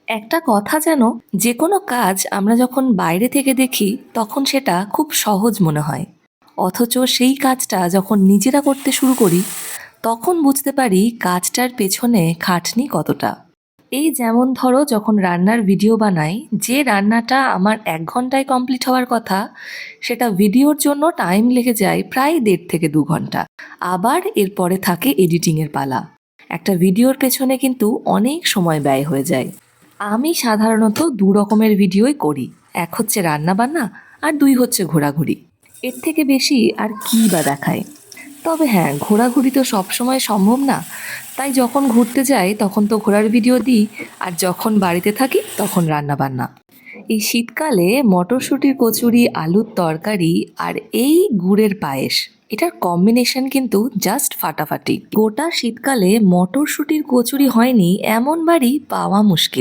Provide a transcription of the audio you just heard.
একটা কথা যেন যে কোনো কাজ আমরা যখন বাইরে থেকে দেখি তখন সেটা খুব সহজ মনে হয়, অথচ সেই কাজটা যখন নিজেরা করতে শুরু করি তখন বুঝতে পারি কাজটার পেছনে খাটনি কতটা। এই যেমন ধরো, যখন রান্নার ভিডিও বানাই, যে রান্নাটা আমার 1 ঘন্টায় কমপ্লিট হওয়ার কথা সেটা ভিডিওর জন্য টাইম লেগে যায় প্রায় 1.5 থেকে 2 ঘন্টা। আবার এরপরে থাকে এডিটিংয়ের পালা। একটা ভিডিওর পেছনে কিন্তু অনেক সময় ব্যয় হয়ে যায়। আমি সাধারণত 2 রকমের ভিডিওই করি। এক হচ্ছে রান্নাবান্না, আর 2 হচ্ছে ঘোরাঘুরি। এর থেকে বেশি আর কী বা দেখায়। তবে হ্যাঁ, ঘোরাঘুরি তো সবসময় সম্ভব না। তাই যখন ঘুরতে যাই তখন তো ঘোরার ভিডিও দিই, আর যখন বাড়িতে থাকি তখন রান্নাবান্না। এই শীতকালে মটরশুঁটির কচুরি, আলুর তরকারি আর এই গুড়ের পায়েস, এটার কম্বিনেশন কিন্তু জাস্ট ফাটাফাটি। গোটা শীতকালে মটরশুঁটির কচুরি হয়নি এমন বাড়ি পাওয়া মুশকিল।